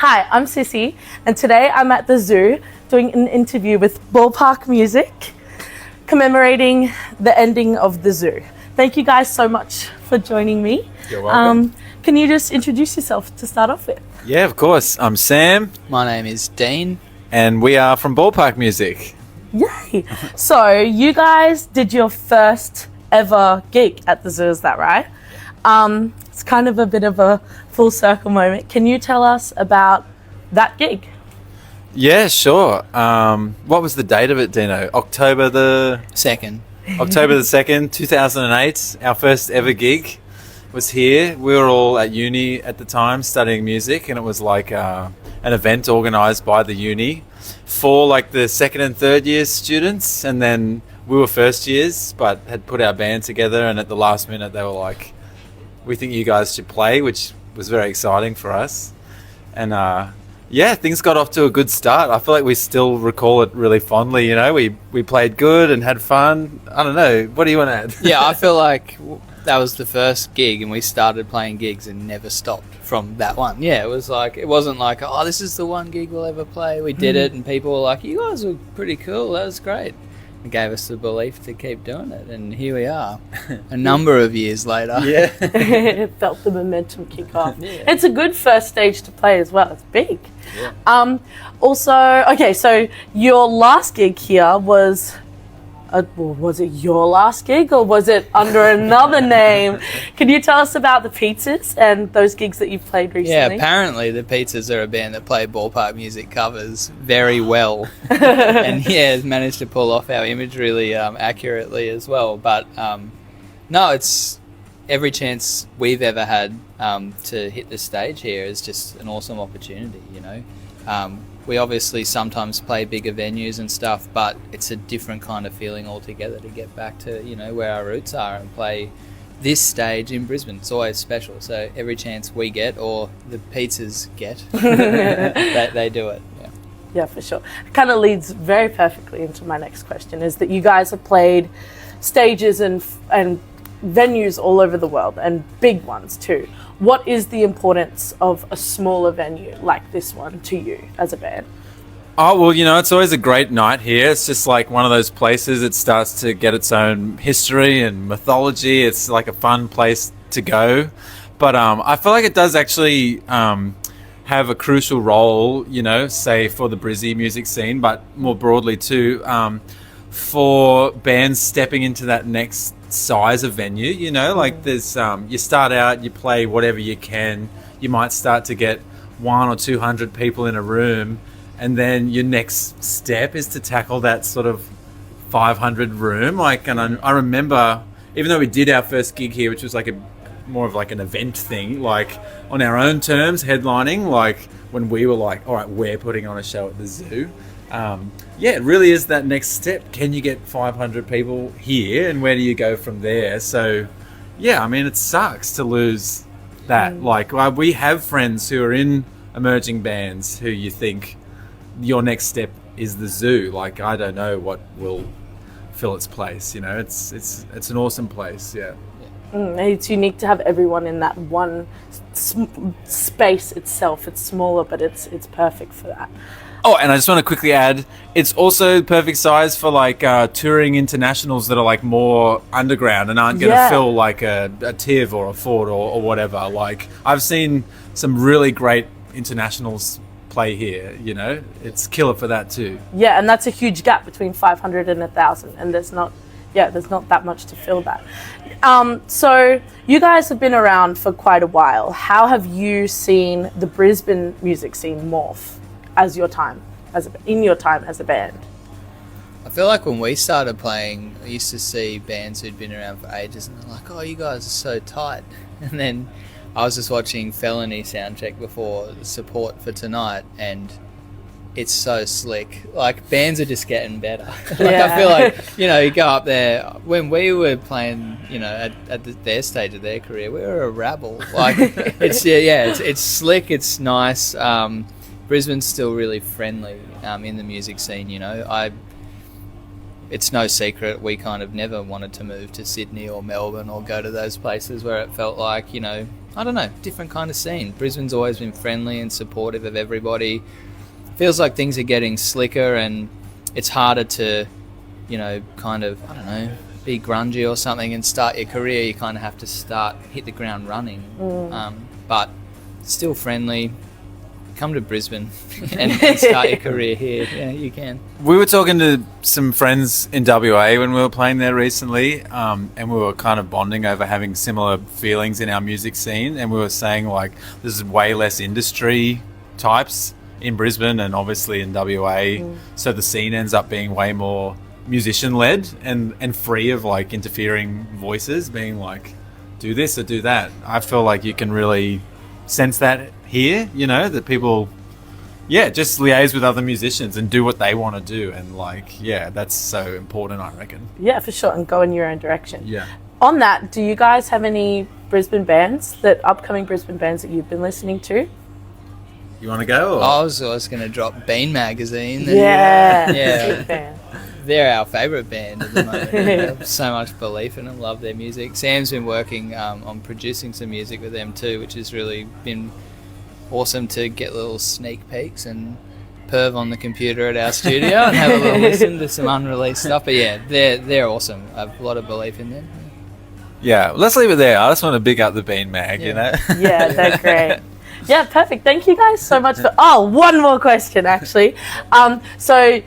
Hi, I'm Sissy, and today I'm at the zoo doing an interview with Ballpark Music, commemorating the ending of the zoo. Thank you guys so much for joining me. You're welcome. Can you just introduce yourself to start off with? Yeah, of course. I'm Sam, My name is Dean. and we are from Ballpark Music. Yay! So you guys did your first ever gig at the zoo, is that right? It's kind of a bit of a full circle moment. Can you tell us about that gig? Yeah, sure. What was the date of it, Dino? October the Second. 2nd, 2008. Our first ever gig was here. We were all at uni at the time studying music, and it was like an event organised by the uni for like the second and third year students, and then we were first years but had put our band together, and at the last minute they were like, we think you guys should play, which was very exciting for us. And yeah, things got off to a good start. I feel like we still recall it really fondly. You know, we played good and had fun. I don't know. What do you want to add? Yeah, I feel like that was the first gig, and we started playing gigs and never stopped from that one. Yeah, it wasn't like, oh, this is the one gig we'll ever play. We did it, and people were like, you guys were pretty cool. That was great. It gave us the belief to keep doing it, and here we are, a number of years later. Yeah. It felt the momentum kick off. Yeah. It's a good first stage to play as well. It's big. Yeah. Also, okay, so your last gig here was it your last gig or was it under another name? Can you tell us about the Pizzas and those gigs that you've played Yeah, recently? apparently the Pizzas are a band that play Ballpark Music covers very well, and yeah, has managed to pull off our image really accurately as well. But no, it's every chance we've ever had to hit the stage here is just an awesome opportunity. You know, we obviously sometimes play bigger venues and stuff, but it's a different kind of feeling altogether to get back to, you know, where our roots are and play this stage in Brisbane. It's always special. So every chance we get, or the Pizzas get, they do it. Yeah. Yeah, for sure. It kind of leads very perfectly into my next question, is that you guys have played stages and venues all over the world, and big ones too. What is the importance of a smaller venue like this one to you as a band? Oh, well, you know, it's always a great night here. It's just like one of those places. It starts to get its own history and mythology. It's like a fun place to go. But I feel like it does actually have a crucial role, you know, say for the Brizzy music scene, but more broadly too, for bands stepping into that next size of venue. You know, like there's you start out, you play whatever you can, you might start to get 100 or 200 people in a room, and then your next step is to tackle that sort of 500 room. Like, and I remember, even though we did our first gig here, which was like more of like an event thing, like on our own terms, headlining, like when we were like, all right, we're putting on a show at the zoo. Yeah, it really is that next step. Can you get 500 people here, and where do you go from there? So, yeah, I mean, it sucks to lose that. Like, we have friends who are in emerging bands who you think your next step is the zoo. Like, I don't know what will fill its place. You know, it's an awesome place. Yeah. It's unique to have everyone in that one space itself. It's smaller, but it's perfect for that. Oh, and I just want to quickly add, it's also perfect size for like touring internationals that are like more underground and aren't going to fill like a TIV or a Ford or whatever. Like, I've seen some really great internationals play here, you know, it's killer for that too. Yeah, and that's a huge gap between 500 and 1,000, and there's not that much to fill that. So you guys have been around for quite a while. How have you seen the Brisbane music scene morph in your time as a band? I feel like when we started playing, I used to see bands who'd been around for ages, and they're like, "Oh, you guys are so tight." And then I was just watching Felony soundcheck before the support for tonight, and it's so slick. Like, bands are just getting better. I feel like, you know, you go up there. When we were playing, you know, at their stage of their career, we were a rabble. Like, it's slick. It's nice. Brisbane's still really friendly in the music scene. You know, it's no secret we kind of never wanted to move to Sydney or Melbourne or go to those places where it felt like, you know, I don't know, different kind of scene. Brisbane's always been friendly and supportive of everybody. Feels like things are getting slicker and it's harder to, you know, kind of, I don't know, be grungy or something and start your career. You kind of have to hit the ground running. But still friendly. Come to Brisbane and start your career here. Yeah, you can. We were talking to some friends in WA when we were playing there recently, and we were kind of bonding over having similar feelings in our music scene. And we were saying, like, there's way less industry types in Brisbane and obviously in WA. So the scene ends up being way more musician-led and free of, like, interfering voices being like, do this or do that. I feel like you can really sense that here, you know, that people just liaise with other musicians and do what they want to do, and like that's so important, I reckon. Yeah, for sure, and go in your own direction. Yeah. On that, do you guys have any Brisbane bands, upcoming Brisbane bands that you've been listening to? You want to go? Or? I was going to drop Bean Magazine. Yeah. Yeah. Fan. They're our favourite band at the moment. We have so much belief in them, love their music. Sam's been working on producing some music with them too, which has really been awesome to get little sneak peeks and perv on the computer at our studio and have a little listen to some unreleased stuff. But yeah, they're awesome. I have a lot of belief in them. Yeah, let's leave it there. I just want to big up the Bean Mag, you know? Yeah, they're great. Yeah, perfect. Thank you guys so much for... Oh, one more question, actually. So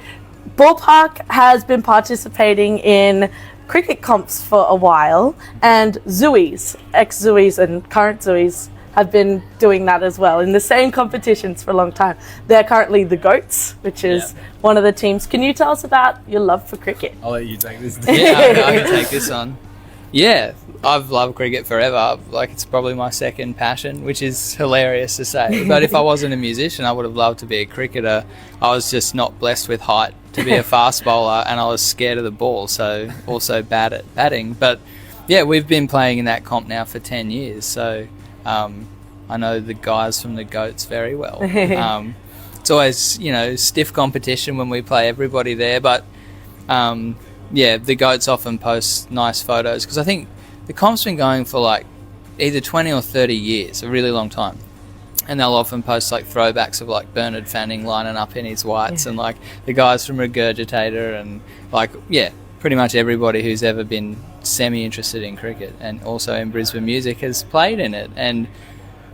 Ballpark has been participating in cricket comps for a while, and Zooies, ex-Zooies and current Zooies, have been doing that as well in the same competitions for a long time. They're currently the Goats, which is one of the teams. Can you tell us about your love for cricket? I'll let you take this. Yeah, I can take this on. Yeah, I've loved cricket forever. Like, it's probably my second passion, which is hilarious to say. But if I wasn't a musician, I would have loved to be a cricketer. I was just not blessed with height to be a fast bowler, and I was scared of the ball, so also bad at batting. But yeah, we've been playing in that comp now for 10 years, so I know the guys from the Goats very well. It's always, you know, stiff competition when we play everybody there, but the Goats often post nice photos, because I think the comp's been going for like either 20 or 30 years, a really long time. And they'll often post like throwbacks of like Bernard Fanning lining up in his whites and like the guys from Regurgitator and like, pretty much everybody who's ever been semi-interested in cricket and also in Brisbane music has played in it. And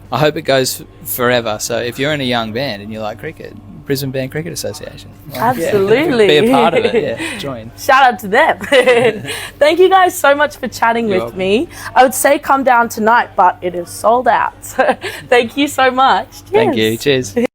I hope it goes forever. So if you're in a young band and you like cricket, Brisbane Band Cricket Association. Like, Absolutely. Be a part of it, join. Shout out to them. Thank you guys so much for chatting with me. I would say come down tonight, but it is sold out. Thank you so much. Cheers. Thank you. Cheers.